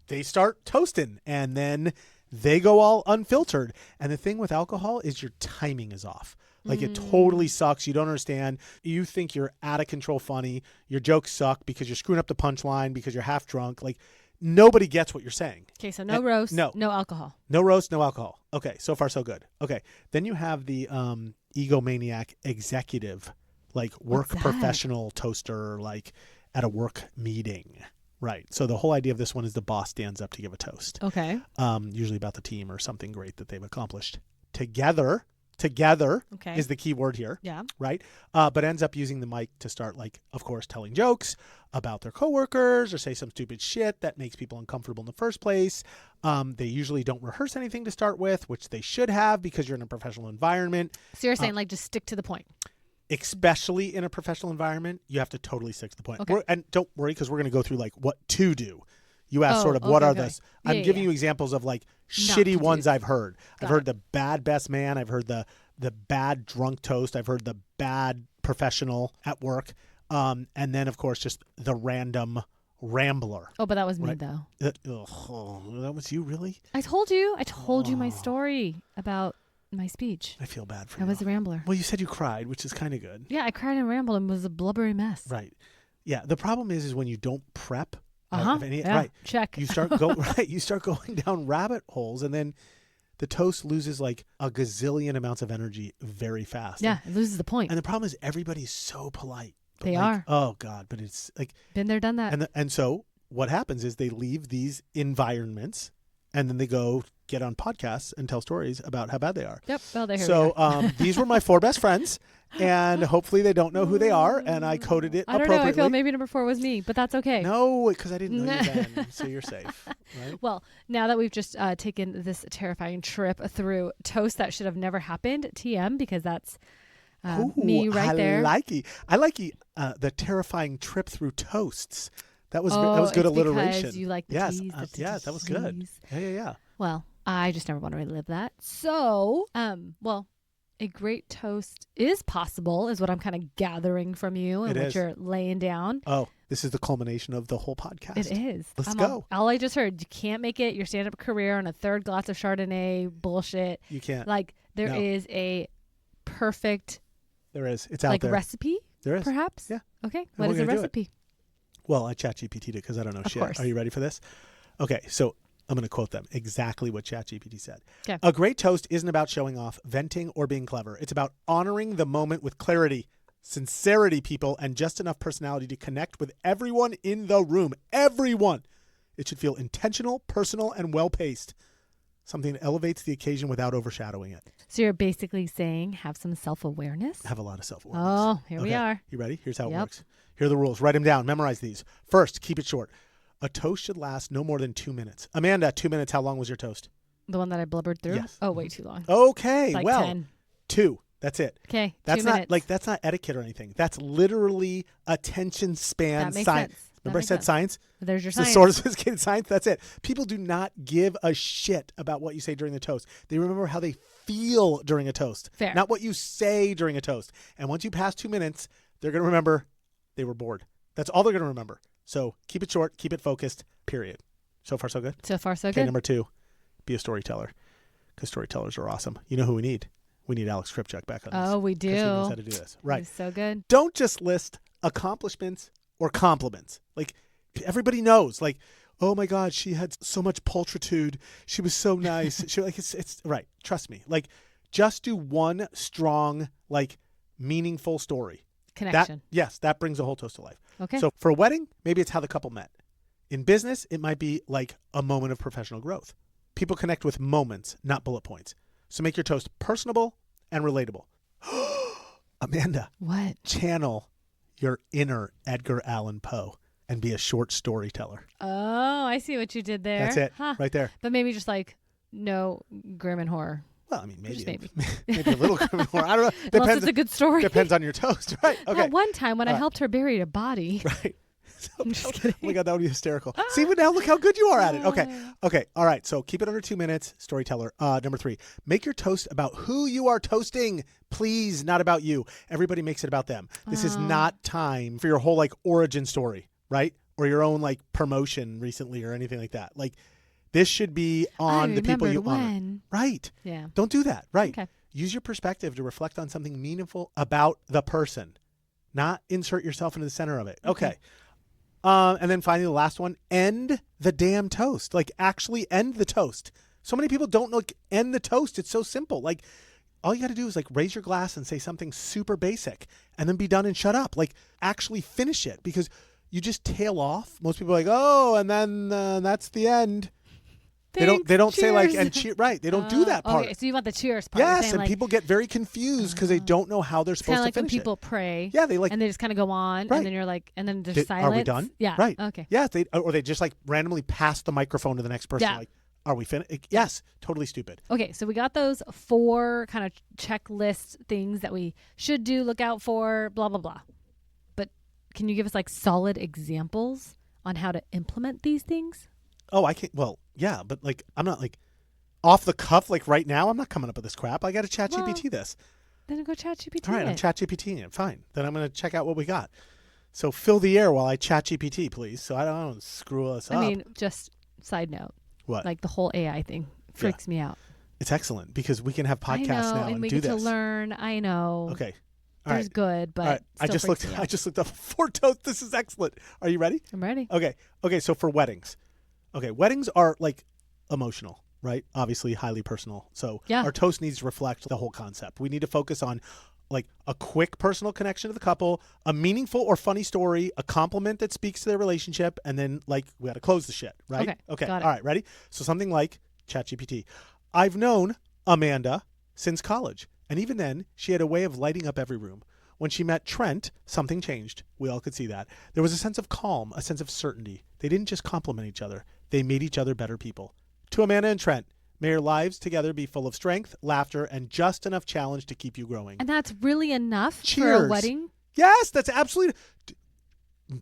they start toasting and then they go all unfiltered. And the thing with alcohol is your timing is off. Like it totally sucks. You don't understand. You think you're out of control funny. Your jokes suck because you're screwing up the punchline because you're half drunk. Like nobody gets what you're saying. Okay, so no roast, no alcohol. No roast, no alcohol. Okay, so far so good. Okay, then you have the egomaniac executive, like work professional toaster, like at a work meeting. Right. So the whole idea of this one is the boss stands up to give a toast. Okay. Usually about the team or something great that they've accomplished. Together is the key word here. Yeah. Right. But ends up using the mic to start, like, of course, telling jokes about their coworkers or say some stupid shit that makes people uncomfortable in the first place. They usually don't rehearse anything to start with, which they should have because you're in a professional environment. So you're saying like just stick to the point. Especially in a professional environment, you have to totally stick to the point. Okay. And don't worry, because we're going to go through like what to do. You asked sort of what are the. I'm giving you examples of like shitty ones I've heard. I've heard the bad best man. I've heard the bad drunk toast. I've heard the bad professional at work. And then of course just the random rambler. Oh, but that was me though. That was you, really? I told you my story about my speech. I feel bad for you. I was a rambler. Well, you said you cried, which is kind of good. Yeah, I cried and rambled and was a blubbery mess. Right. Yeah. The problem is when you don't prep. Right. Check. You start You start going down rabbit holes, and then the toast loses like a gazillion amounts of energy very fast. Yeah, it loses the point. And the problem is everybody's so polite. They are. Oh God, but it's like been there, done that. And so what happens is they leave these environments, and then they go get on podcasts and tell stories about how bad they are. Yep. Well, there So these were my 4 best friends, and hopefully they don't know who they are, and I coded it I don't appropriately. know. I feel maybe number 4 was me, but that's okay. No, because I didn't know you then, so you're safe. Right? Well, now that we've just taken this terrifying trip through toast that should have never happened, TM, because that's me right there. I like the terrifying trip through toasts. That was good alliteration. Because you like the yes, tease, yes, that was good. Yeah. Well, I just never want to relive that. So, a great toast is possible, is what I'm kind of gathering from you and what you're laying down. Oh, this is the culmination of the whole podcast. It is. Let's go. All I just heard, you can't make it your stand-up career on a 3rd glass of Chardonnay bullshit. You can't. Like, there is a perfect... There is. It's out there. Recipe? There is. Perhaps? Yeah. Okay. What is the recipe? Well, I ChatGPT'd it because I don't know shit. Course. Are you ready for this? Okay, so I'm going to quote them exactly what ChatGPT said. Okay. A great toast isn't about showing off, venting, or being clever. It's about honoring the moment with clarity, sincerity, people, and just enough personality to connect with everyone in the room. Everyone. It should feel intentional, personal, and well-paced. Something that elevates the occasion without overshadowing it. So you're basically saying have some self-awareness? Have a lot of self-awareness. Oh, here we are. You ready? Here's how it works. Here are the rules. Write them down. Memorize these. First, keep it short. A toast should last no more than 2 minutes. Amanda, 2 minutes. How long was your toast? The one that I blubbered through? Yes. Oh, way too long. Okay. Like well, 10. 2. That's it. Okay. That's 2 not minutes. like that's not etiquette or anything. That's literally attention span That makes science. sense. Remember I said science? There's your So science. sort of sophisticated science. That's it. People do not give a shit about what you say during the toast. They remember how they feel during a toast. Fair. Not what you say during a toast. And once you pass 2 minutes, they're going to remember they were bored. That's all they're going to remember. So keep it short, keep it focused, period. So far, so good? So far, so Okay, good. number 2, be a storyteller. Because storytellers are awesome. You know who we need? We need Alex Kripchuk back on this. Oh, we do. Because he knows how to do this. Right. He's so good. Don't just list accomplishments or compliments. Like, everybody knows. Like, oh my God, she had so much pulchritude. She was so nice. It's right. Trust me. Like, just do one strong, like, meaningful story. Connection. That brings the whole toast to life. Okay. So for a wedding, maybe it's how the couple met. In business, it might be like a moment of professional growth. People connect with moments, not bullet points. So make your toast personable and relatable. Amanda. What? Channel your inner Edgar Allan Poe and be a short storyteller. Oh, I see what you did there. That's it. Right there. But maybe just like no grim and horror. Well, I mean, maybe Maybe a little more. I don't know. Unless it's a good story. Depends on your toast, right? Okay. That one time when I helped her bury a body. Right. I'm just kidding. Oh my God, that would be hysterical. See, but now look how good you are at it. Okay. All right. So keep it under 2 minutes. Storyteller. Number 3, make your toast about who you are toasting. Please, not about you. Everybody makes it about them. This is not time for your whole like origin story, right? Or your own like promotion recently or anything like that. Like, this should be on the people you honor. Right. Yeah. Don't do that. Right. Okay. Use your perspective to reflect on something meaningful about the person, not insert yourself into the center of it. Okay. And then finally, the last one, end the damn toast. Like, actually end the toast. So many people don't like end the toast. It's so simple. Like, all you got to do is like raise your glass and say something super basic and then be done and shut up. Like, actually finish it, because you just tail off. Most people are like, oh, and then that's the end. Thanks, they don't say like, cheers. and cheer. Right. They don't do that part. Okay, so you want the cheers part. You're Yes, saying, and like, people get very confused because they don't know how they're it's kind supposed of to like when finish people it. pray. Yeah, they like, and they just kind of go on, Right. and then you're like, and then there's silence. are we done? Yeah. Right. Okay. Yeah, or they just like randomly pass the microphone to the next person. Yeah. Like, are we finished? Yes, totally stupid. Okay, so we got those 4 kind of checklist things that we should do, look out for, blah, blah, blah. But can you give us like solid examples on how to implement these things? Oh, I can't. Well, yeah, but like, I'm not like off the cuff like right now. I'm not coming up with this crap. I got to chat GPT this. Then go chat GPT. All right, I'm chat GPTing it. Fine. Then I'm going to check out what we got. So fill the air while I chat GPT, please. So I don't screw us up. I mean, just side note. What? Like the whole AI thing freaks me out. It's excellent because we can have podcasts I know, now and and we do get this. to learn. I know. Okay. All There's right. good, but All right. I just looked up 4 toasts. This is excellent. Are you ready? I'm ready. Okay. So for weddings. Okay. Weddings are like emotional, right? Obviously highly personal. So our toast needs to reflect the whole concept. We need to focus on like a quick personal connection to the couple, a meaningful or funny story, a compliment that speaks to their relationship, and then like we got to close the shit, right? Okay. Got it. All right. Ready? So something like, ChatGPT. I've known Amanda since college, and even then, she had a way of lighting up every room. When she met Trent, something changed. We all could see that. There was a sense of calm, a sense of certainty. They didn't just compliment each other. They made each other better people. To Amanda and Trent, may your lives together be full of strength, laughter, and just enough challenge to keep you growing. And that's really enough Cheers. for a wedding? Yes, that's absolutely.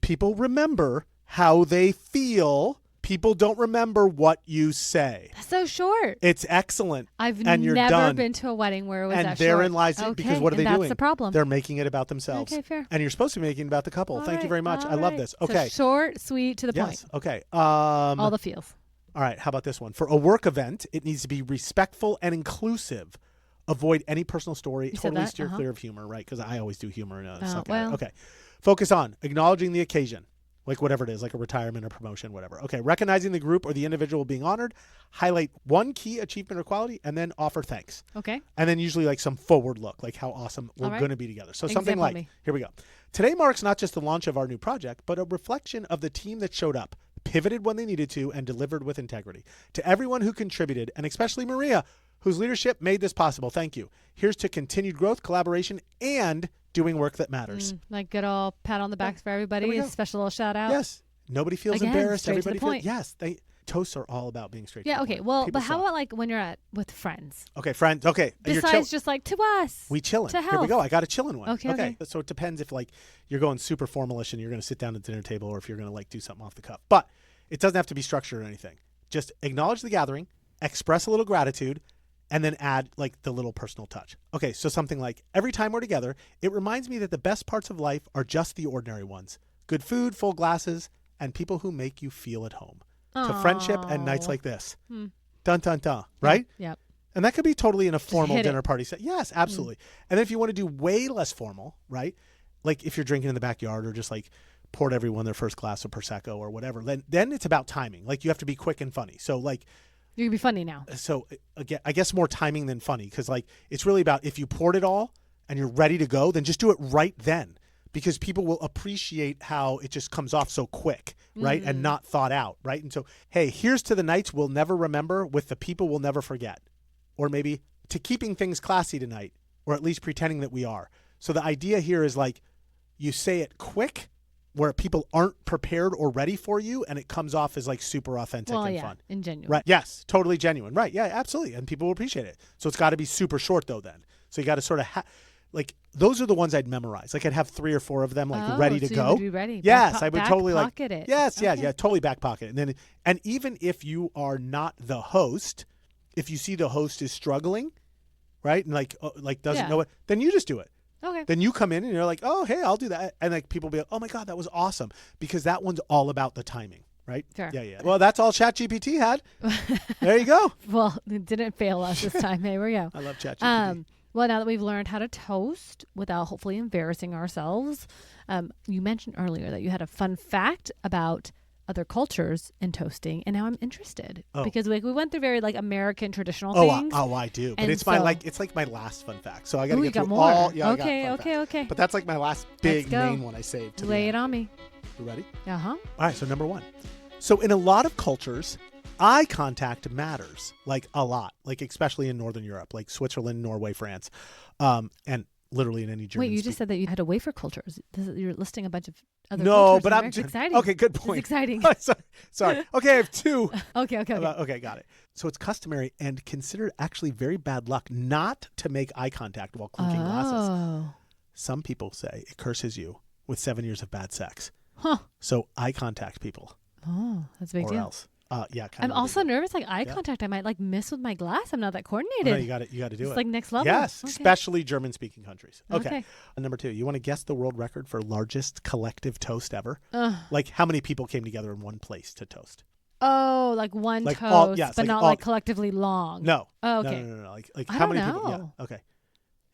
People remember how they feel. People don't remember what you say. That's so short. It's excellent. I've You're never done. been to a wedding where it was And that therein short. lies Okay, because what are they and doing? That's the problem. They're making it about themselves. Okay, fair. And you're supposed to be making it about the couple. Thank you very much. I love this. So Okay. short, sweet, to the point. Yes. Okay. All the feels. All right. How about this one? For a work event, it needs to be respectful and inclusive. Avoid any personal story. You said Totally that? steer clear of humor, right? Because I always do humor and suck at it. well. Okay. Focus on acknowledging the occasion. Like whatever it is, like a retirement or promotion, whatever. Okay, recognizing the group or the individual being honored, highlight one key achievement or quality, and then offer thanks. Okay. And then usually like some forward look, like how awesome we're going to be together. So something like, here we go. Today marks not just the launch of our new project, but a reflection of the team that showed up, pivoted when they needed to, and delivered with integrity. To everyone who contributed, and especially Maria, whose leadership made this possible, thank you. Here's to continued growth, collaboration, and doing work that matters. Like good old pat on the backs for everybody. A special little shout out. Yes. Nobody feels Again, embarrassed. straight Everybody to the feels. point. Yes. Toasts are all about being straight. Yeah. to the Okay. point. Well, People but how suck. about like when you're with friends? Okay, friends. Okay. Besides just like to us. We chillin'. To Here we health. go. I got a chillin' one. Okay. So it depends if like you're going super formalish and you're going to sit down at the dinner table, or if you're going to like do something off the cuff. But it doesn't have to be structured or anything. Just acknowledge the gathering, express a little gratitude, and then add like the little personal touch. Okay, so something like, every time we're together, it reminds me that the best parts of life are just the ordinary ones. Good food, full glasses, and people who make you feel at home. To friendship and nights like this. Dun, dun, dun, right? Yep. And that could be totally in a formal hit dinner it. party set. Yes, absolutely. And then if you want to do way less formal, right? Like if you're drinking in the backyard or just like poured everyone their first glass of Prosecco or whatever, then it's about timing. Like you have to be quick and funny. So like, You can be funny now. so again, I guess more timing than funny, because like it's really about if you poured it all and you're ready to go, then just do it right then, because people will appreciate how it just comes off so quick, right? And not thought out, right? And so, hey, here's to the nights we'll never remember with the people we'll never forget. Or maybe to keeping things classy tonight, or at least pretending that we are. So the idea here is like you say it quick, where people aren't prepared or ready for you, and it comes off as like super authentic and fun. And genuine. Right. Yes. Totally genuine. Right. Yeah, absolutely. And people will appreciate it. So it's got to be super short though then. So you got to sort of like, those are the ones I'd memorize. Like I'd have 3 or 4 of them like ready to so go. You would be ready. Yes. I would totally like. Pocket it. Yes. Okay. Yeah. Totally back pocket. And even if you are not the host, if you see the host is struggling, right? And like doesn't know it, then you just do it. Okay. Then you come in and you're like, oh, hey, I'll do that. And like people will be like, oh my God, that was awesome. Because that one's all about the timing, right? Sure. Yeah. Well, that's all ChatGPT had. There you go. Well, it didn't fail us this time. Here we go. I love ChatGPT. Well, now that we've learned how to toast without hopefully embarrassing ourselves, you mentioned earlier that you had a fun fact about other cultures in toasting, and now I'm interested because we went through very like American traditional things. I do. But And it's like my last fun fact. So I got to Ooh, get you got through more. all. Yeah, Okay. I got fun facts. But that's like my last big go. main one I saved. Lay it on me. You ready? Uh-huh. All right. So number 1. So in a lot of cultures, eye contact matters, like a lot, like especially in Northern Europe, like Switzerland, Norway, France, and literally in any German. Wait, you just said that you had a wafer cultures. You're listing a bunch of other no, cultures. but in I'm America. just exciting. Okay, good point. It's exciting. Sorry. Okay, I have 2. Okay. Okay, got it. So it's customary and considered actually very bad luck not to make eye contact while clinking glasses. Some people say it curses you with 7 years of bad sex. Huh. So eye contact, people. Oh, that's a big or deal. else. Yeah, kind I'm of. also nervous, like eye contact. I might like miss with my glass. I'm not that coordinated. No, you got to do It's it. like next level. Yes, Okay. especially German-speaking countries. Okay. Okay. And number 2, you want to guess the world record for largest collective toast ever? Like how many people came together in one place to toast? Oh, like one Like toast, all- yes, but like not all- like collectively long. No. Oh, okay. No. Like I how don't many people? know. Yeah. Okay.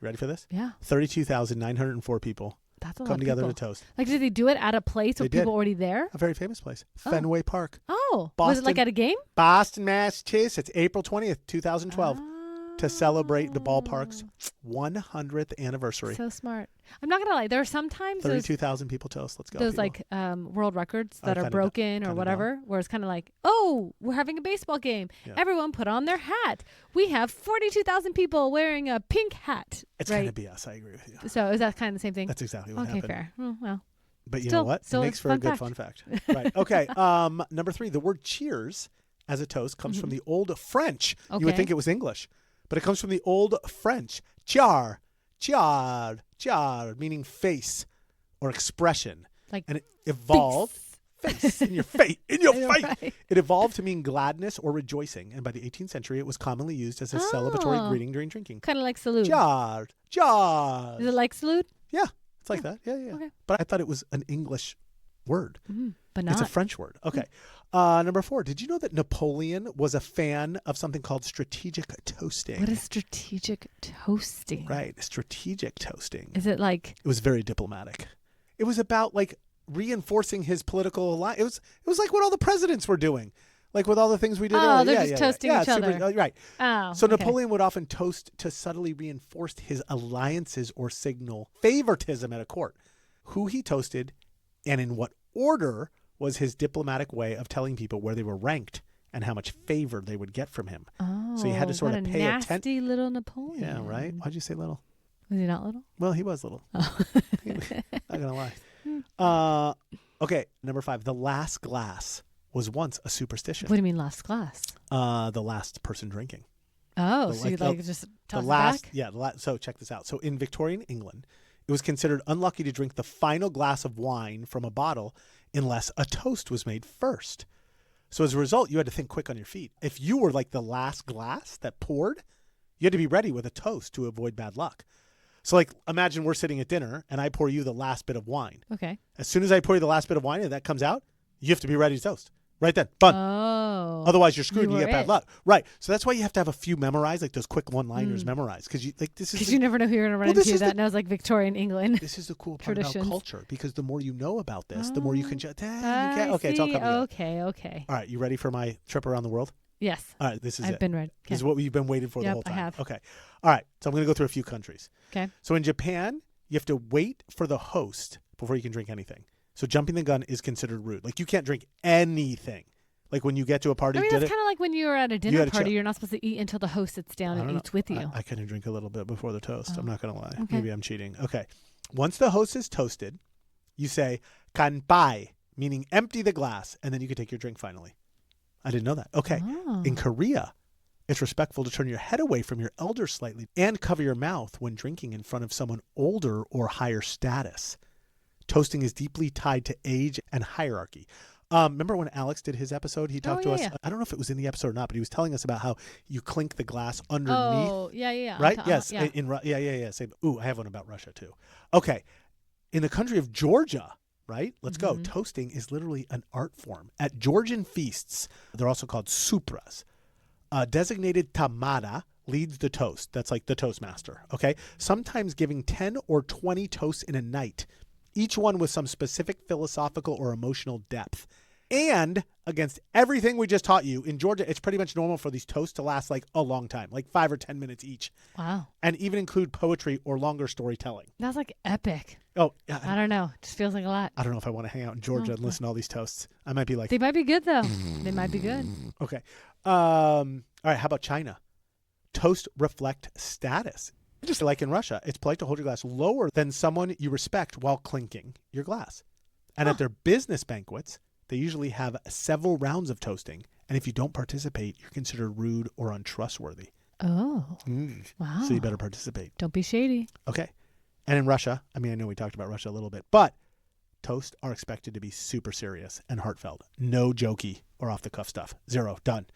You ready for this? Yeah, 32,904 people that's a lot come of together people. to toast. Like, did they do it at a place They with people did. already there? A very famous place, Fenway Park, Oh, was it Boston. like at a game? Boston, Massachusetts. It's April 20th, 2012. to celebrate the ballpark's 100th anniversary. So smart. I'm not gonna lie. There are sometimes 32,000 people toast. Let's go. Those people. World records that are broken or whatever, where it's kind of like, oh, we're having a baseball game. Yeah. Everyone put on their hat. We have 42,000 people wearing a pink hat. It's kind of BS. I agree with you. So is that kind of the same thing? That's exactly what happened. Okay, fair. Oh, well. But you know what? It makes for a good fun fact. Right. Okay. Number 3, the word cheers as a toast comes from the Old French. Okay. You would think it was English, but it comes from the Old French. Chiar, meaning face or expression. And it evolved. Face in your face. Right. It evolved to mean gladness or rejoicing. And by the 18th century, it was commonly used as a celebratory greeting during drinking. Kind of like salute. Chiar. Is it like salute? Yeah. It's like that. Yeah. Okay. But I thought it was an English word. But not. It's a French word. Okay. Number 4. Did you know that Napoleon was a fan of something called strategic toasting? What is strategic toasting? Right. Strategic toasting. Is it like? It was very diplomatic. It was about like reinforcing his political alliance. It was like what all the presidents were doing. Like with all the things we did earlier. They're just toasting each other. Right. Oh, so Napoleon would often toast to subtly reinforce his alliances or signal favoritism at a court. Who he toasted and in what order was his diplomatic way of telling people where they were ranked and how much favor they would get from him. Oh, so you had to sort of pay attention. Nasty little Napoleon. Yeah, right? Why'd you say little? Was he not little? Well, he was little. Oh. Not going to lie. Okay, number 5. The last glass was once a superstition. What do you mean last glass? The last person drinking. Oh, so you just toss it back? Yeah. So check this out. So in Victorian England, it was considered unlucky to drink the final glass of wine from a bottle unless a toast was made first. So as a result, you had to think quick on your feet. If you were like the last glass that poured, you had to be ready with a toast to avoid bad luck. So like imagine we're sitting at dinner and I pour you the last bit of wine. Okay. As soon as I pour you the last bit of wine and that comes out, you have to be ready to toast. Right then. Bun. Oh. Otherwise you're screwed and you get bad luck. Right. So that's why you have to have a few memorized, like those quick one-liners memorized. Because you never know who you're going to run into that. And I was like Victorian England. This is the cool part about culture. Because the more you know about this, the more you can just... Okay, it's all coming together. Okay. All right. You ready for my trip around the world? Yes. All right. This is it. I've been ready. This is what we've been waiting for the whole time. I have. Okay. All right. So I'm going to go through a few countries. Okay. So in Japan, you have to wait for the host before you can drink anything. So jumping the gun is considered rude. Like you can't drink anything. Like when you get to a party. I mean, that's kind of like when you're at a dinner party. You're not supposed to eat until the host sits down and eats with you. I can drink a little bit before the toast. I'm not going to lie. Okay. Maybe I'm cheating. Okay. Once the host is toasted, you say kanpai, meaning empty the glass, and then you can take your drink finally. I didn't know that. Okay. Oh. In Korea, it's respectful to turn your head away from your elders slightly and cover your mouth when drinking in front of someone older or higher status. Toasting is deeply tied to age and hierarchy. Remember when Alex did his episode? He talked to us. I don't know if it was in the episode or not, but he was telling us about how you clink the glass underneath. Oh, yeah. Right? Yes. Yeah. Same. Ooh, I have one about Russia too. Okay. In the country of Georgia, right? Let's go. Toasting is literally an art form. At Georgian feasts, they're also called supras. A designated tamada leads the toast. That's like the toastmaster. Okay. Sometimes giving 10 or 20 toasts in a night, each one with some specific philosophical or emotional depth. And against everything we just taught you, in Georgia, it's pretty much normal for these toasts to last like a long time, like 5 or 10 minutes each. Wow. And even include poetry or longer storytelling. That's like epic. Oh, I don't know. It just feels like a lot. I don't know if I want to hang out in Georgia and listen to all these toasts. I might be like... They might be good, though. They might be good. Okay. All right. How about China? Toast reflect status. Just like in Russia, it's polite to hold your glass lower than someone you respect while clinking your glass. And at their business banquets, they usually have several rounds of toasting. And if you don't participate, you're considered rude or untrustworthy. Oh. Wow. So you better participate. Don't be shady. Okay. And in Russia, I mean, I know we talked about Russia a little bit, but toasts are expected to be super serious and heartfelt. No jokey or off-the-cuff stuff. Zero. Done.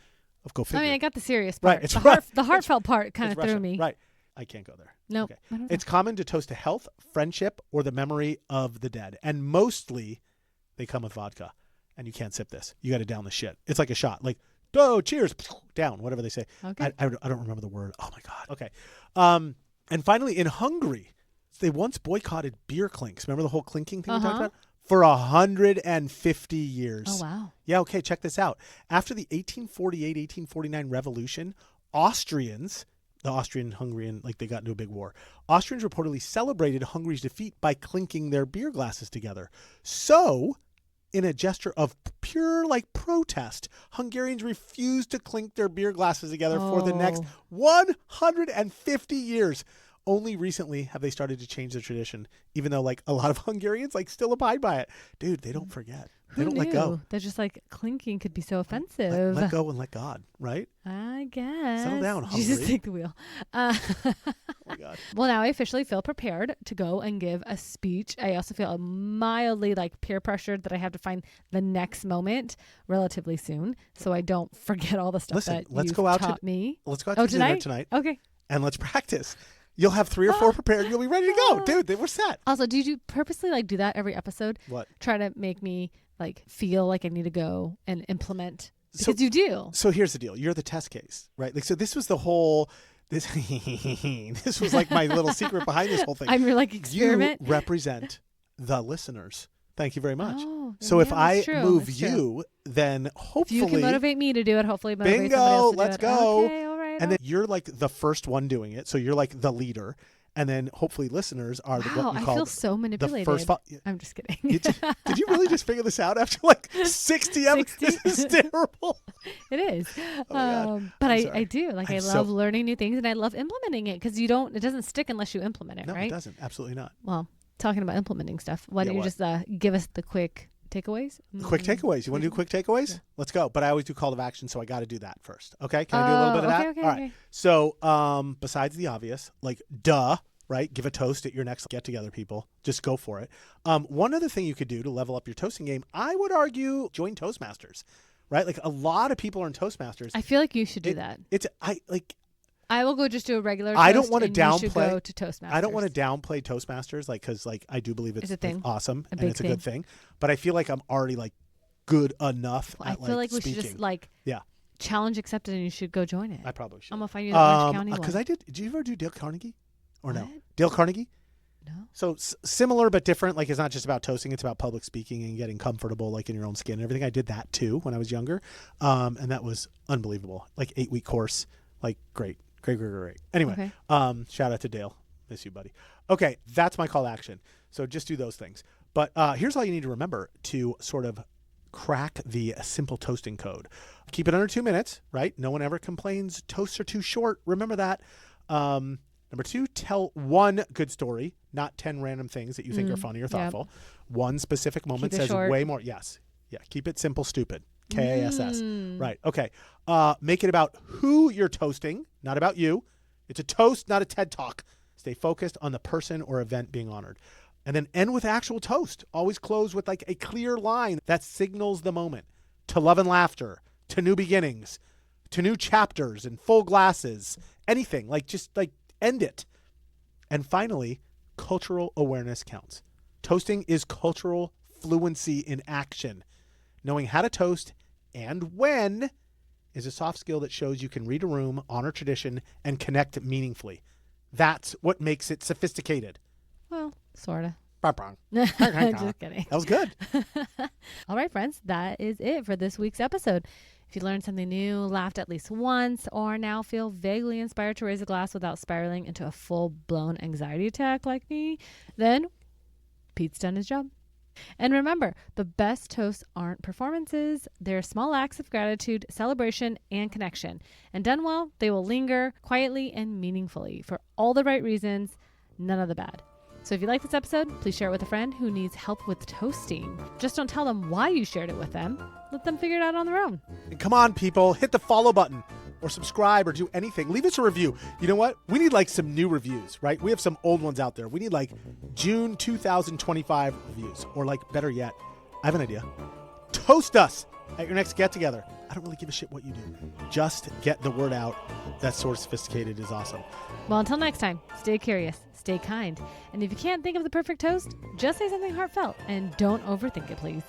Go figure. I mean, I got the serious part. Right. The heartfelt part kind of threw me. Right. I can't go there. No. Okay. It's common to toast to health, friendship, or the memory of the dead. And mostly they come with vodka. And you can't sip this. You got to down the shit. It's like a shot. Like, oh, cheers. Down, whatever they say. Okay. I don't remember the word. Oh, my God. Okay. And finally, in Hungary, they once boycotted beer clinks. Remember the whole clinking thing we talked about? For 150 years. Oh, wow. Yeah, okay, check this out. After the 1848-1849 revolution, Austrians, the Austrian-Hungarian, like they got into a big war. Austrians reportedly celebrated Hungary's defeat by clinking their beer glasses together. So, in a gesture of pure like protest, Hungarians refused to clink their beer glasses together for the next 150 years. Only recently have they started to change the tradition, even though like a lot of Hungarians like still abide by it. Dude, they don't forget. They don't let go. They're just like clinking could be so offensive. Let go and let God, right? I guess. Settle down, Hungary. Jesus, take the wheel. Oh my God. Well, now I officially feel prepared to go and give a speech. I also feel mildly like peer pressured that I have to find the next moment relatively soon, so I don't forget all the stuff that you've taught me. Let's go out to dinner tonight. Okay. And let's practice. You'll have 3 or 4 prepared. You'll be ready to go. Dude, we're set. Also, do you purposely like do that every episode? What? Try to make me like feel like I need to go and implement. Because you do. So here's the deal. You're the test case, right? Like, so this was the whole, this was like my little secret behind this whole thing. I'm your like experiment. You represent the listeners. Thank you very much. Oh, so if I move you, then hopefully. If you can motivate me to do it, hopefully motivate somebody else to let's do go. Okay, all right. And then you're like the first one doing it. So you're like the leader. And then hopefully listeners are what you call I feel so manipulated. The first I'm just kidding. Did you really just figure this out after like 60 episodes? This is terrible. It is. Oh but I do. Like I love learning new things and I love implementing it because it doesn't stick unless you implement it, right? No, it doesn't. Absolutely not. Well, talking about implementing stuff, why don't you just give us the quick takeaways? Quick takeaways. You want to do quick takeaways? Yeah. Let's go. But I always do call to action, so I got to do that first. Okay? Can I do a little bit of that? Okay, all right. So besides the obvious, like duh, right? Give a toast at your next get-together, people. Just go for it. One other thing you could do to level up your toasting game, I would argue join Toastmasters, right? Like a lot of people are in Toastmasters. I feel like you should do that. I will go just do a regular toast. I don't want to downplay. You should go to Toastmasters. I don't want to downplay Toastmasters, like because like I do believe it's a thing. Like, awesome and it's a good thing. But I feel like I'm already like good enough. I feel like we should just like challenge accepted, and you should go join it. I probably should. I'm gonna find you the Orange County one. Because I did. Did you ever do Dale Carnegie or what? no? Dale Carnegie. No. So similar but different. Like it's not just about toasting; it's about public speaking and getting comfortable, like in your own skin and everything. I did that too when I was younger, and that was unbelievable. Like 8-week course. Like great. Anyway, shout out to Dale. Miss you, buddy. Okay, that's my call to action. So just do those things. But here's all you need to remember to sort of crack the simple toasting code. Keep it under 2 minutes, right? No one ever complains toasts are too short. Remember that. Number 2, tell one good story, not 10 random things that you think are funny or thoughtful. Yep. One specific moment says short. Way more. Yes. Yeah. Keep it simple, stupid. KASS. Right. Okay. Make it about who you're toasting, not about you. It's a toast, not a TED Talk. Stay focused on the person or event being honored. And then end with actual toast. Always close with like a clear line that signals the moment. To love and laughter, to new beginnings, to new chapters and full glasses, anything. Like just like end it. And finally, cultural awareness counts. Toasting is cultural fluency in action. Knowing how to toast and when is a soft skill that shows you can read a room, honor tradition, and connect meaningfully. That's what makes it sophisticated. Well, sorta. Just kidding. That was good. All right, friends. That is it for this week's episode. If you learned something new, laughed at least once, or now feel vaguely inspired to raise a glass without spiraling into a full-blown anxiety attack like me, then Pete's done his job. And remember, the best toasts aren't performances. They're small acts of gratitude, celebration, and connection. And done well, they will linger quietly and meaningfully for all the right reasons, none of the bad. So if you like this episode, please share it with a friend who needs help with toasting. Just don't tell them why you shared it with them. Let them figure it out on their own. And come on, people. Hit the follow button or subscribe or do anything. Leave us a review. You know what? We need like some new reviews, right? We have some old ones out there. We need like June 2025 reviews. Or like better yet, I have an idea. Toast us at your next get-together. I don't really give a shit what you do. Just get the word out. That sort of sophisticated is awesome. Well, until next time, stay curious, stay kind. And if you can't think of the perfect toast, just say something heartfelt and don't overthink it, please.